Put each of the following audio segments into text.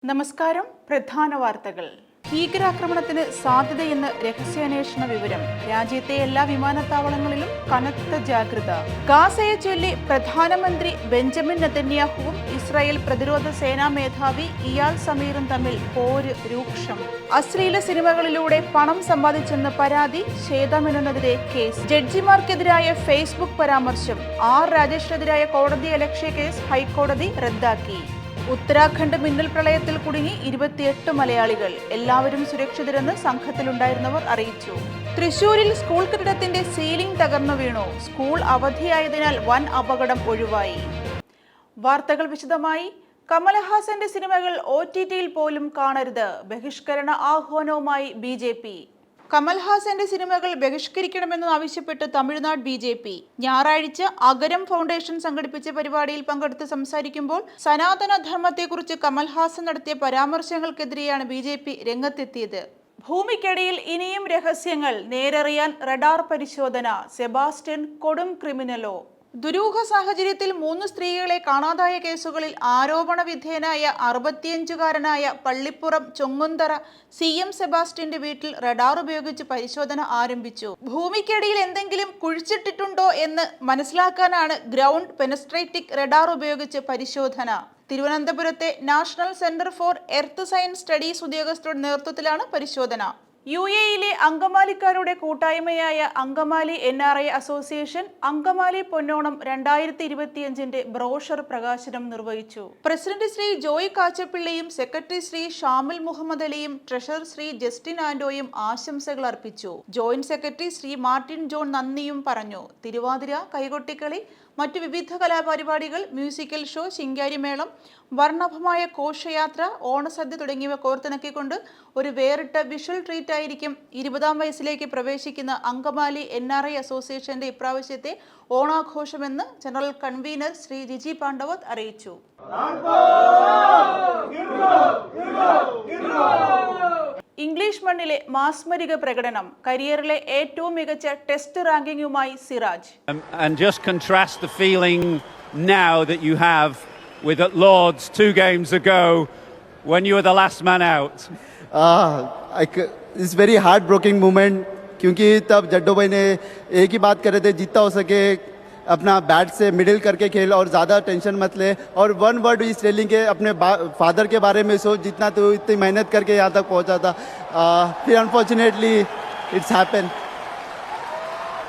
നമസ്കാരം. പ്രധാന വാർത്തകൾ. ഭീകരാക്രമണത്തിന് സാധ്യതയെന്ന് രഹസ്യാന്വേഷണ വിവരം. രാജ്യത്തെ എല്ലാ വിമാനത്താവളങ്ങളിലും കനത്ത ജാഗ്രത. ഗാസയെ ചൊല്ലി പ്രധാനമന്ത്രി ബെഞ്ചമിൻ നെതന്യാഹുവും ഇസ്രായേൽ പ്രതിരോധ സേനാ മേധാവി ഇയാൽ സമീറും തമ്മിൽ പോര് രൂക്ഷം. അശ്ലീല സിനിമകളിലൂടെ പണം സമ്പാദിച്ചെന്ന് പരാതി, ശ്വേത മേനോനെതിരെ കേസ്. ജഡ്ജിമാർക്കെതിരായ ഫേസ്ബുക്ക് പരാമർശം. ആർ രാജേഷിനെതിരായ കോടതിയലക്ഷ്യ കേസ് ഹൈക്കോടതി റദ്ദാക്കി. ഉത്തരാഖണ്ഡ് മിന്നൽ പ്രളയത്തിൽ കുടുങ്ങി 28 മലയാളികൾ. എല്ലാവരും സുരക്ഷിതരെന്ന് സംഘത്തിലുണ്ടായിരുന്നവർ അറിയിച്ചു. തൃശൂരിൽ സ്കൂൾ കെട്ടിടത്തിന്റെ സീലിംഗ് തകർന്നു വീണു. സ്കൂൾ അവധിയായതിനാൽ വൻ അപകടം ഒഴിവായി. വാർത്തകൾ വിശദമായി. കമൽഹാസന്റെ സിനിമകൾ OTTയിൽ പോലും കാണരുത്. ബഹിഷ്കരണ ആഹ്വാനവുമായി BJP. കമൽഹാസന്റെ സിനിമകൾ ബഹിഷ്കരിക്കണമെന്ന് ആവശ്യപ്പെട്ട് തമിഴ്നാട് BJP ഞായറാഴ്ച അഗരം ഫൗണ്ടേഷൻ സംഘടിപ്പിച്ച പരിപാടിയിൽ പങ്കെടുത്ത് സംസാരിക്കുമ്പോൾ സനാതന ധർമ്മത്തെക്കുറിച്ച് കമൽഹാസൻ നടത്തിയ പരാമർശങ്ങൾക്കെതിരെയാണ് BJP രംഗത്തെത്തിയത്. ഭൂമിക്കടിയിൽ ഇനിയും രഹസ്യങ്ങൾ, നേരറിയാൻ റഡാർ പരിശോധന. സെബാസ്റ്റ്യൻ കൊടും ക്രിമിനലോ? ദുരൂഹ സാഹചര്യത്തിൽ 3 സ്ത്രീകളെ കാണാതായ കേസുകളിൽ ആരോപണ വിധേയനായ 65-കാരനായ പള്ളിപ്പുറം ചൊങ്ങുന്തറ CM സെബാസ്റ്റ്യന്റെ വീട്ടിൽ റഡാർ ഉപയോഗിച്ച് പരിശോധന ആരംഭിച്ചു. ഭൂമിക്കടിയിൽ എന്തെങ്കിലും കുഴിച്ചിട്ടിട്ടുണ്ടോ എന്ന് മനസ്സിലാക്കാനാണ് ഗ്രൗണ്ട് പെനസ്ട്രേറ്റിംഗ് റഡാർ ഉപയോഗിച്ച് പരിശോധന. തിരുവനന്തപുരത്തെ national centre for earth science studies ഉദ്യോഗസ്ഥരുടെ നേതൃത്വത്തിലാണ് പരിശോധന. UAEയിലെ അങ്കമാലിക്കാരുടെ കൂട്ടായ്മയായ അങ്കമാലി NRI അസോസിയേഷൻ അങ്കമാലി പൊന്നോണം 2025 ബ്രോഷർ പ്രകാശനം നിർവഹിച്ചു. പ്രസിഡന്റ് ശ്രീ ജോയ് കാച്ചപ്പിള്ളിയും സെക്രട്ടറി ശ്രീ ഷാമിൽ മുഹമ്മദ് അലിയും ട്രഷറർ ശ്രീ ജസ്റ്റിൻ ആന്റോയും ആശംസകൾ അർപ്പിച്ചു. Joint secretary Shri Martin John നന്ദിയും പറഞ്ഞു. തിരുവാതിര, കൈകൊട്ടിക്കളി, മറ്റു വിവിധ കലാപരിപാടികൾ, മ്യൂസിക്കൽ ഷോ, ശിങ്കാരിമേളം, വർണ്ണഭമായ ഘോഷയാത്ര, ഓണസദ്യ തുടങ്ങിയവ കോർത്തിണക്കിക്കൊണ്ട് ഒരു വേറിട്ട വിഷ്വൽ ട്രീറ്റ് ആയിരിക്കും 20ാം വയസ്സിലേക്ക് പ്രവേശിക്കുന്ന അങ്കമാലി NRI അസോസിയേഷന്റെ ഇപ്രാവശ്യത്തെ ഓണാഘോഷമെന്ന് ജനറൽ കൺവീനർ ശ്രീ ജിജി പാണ്ഡവത് അറിയിച്ചു. ഇംഗ്ലീഷ് മണ്ണിലെ മാസ്മരിക പ്രകടനം. കരിയറിലെ ഏറ്റവും മികച്ച ടെസ്റ്റ് റാങ്കിങ്ങുമായി Siraj. And just contrast the feeling now that you have with at Lords 2 games ago when you were the last man out. It's very heartbreaking moment क्योंकि तब जड्डो भाई ने एक ही बात कर रहे थे, जितना हो सके अपना बैट से मिडिल करके खेल और ज़्यादा टेंशन मत ले, और 1 वर्ड इस रेलिंग के अपने फादर के बारे में सोच, जितना तो इतनी मेहनत करके यहाँ तक पहुँचा था. फिर unfortunately it's happen.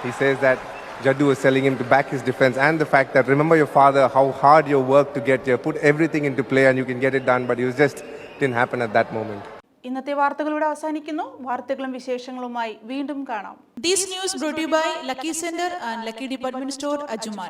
He says that Jaddu was telling him to back his defense and the fact that remember your father, how hard you worked to get here, put everything into play and you can get it done, but it just didn't happen at that moment. ഇന്നത്തെ വാർത്തകൾ ഇവിടെ അവസാനിക്കുന്നു. വാർത്തകളും വിശേഷങ്ങളുമായി വീണ്ടും കാണാം. This news brought to you by Lucky Center and Lucky Department Store, Ajjuman.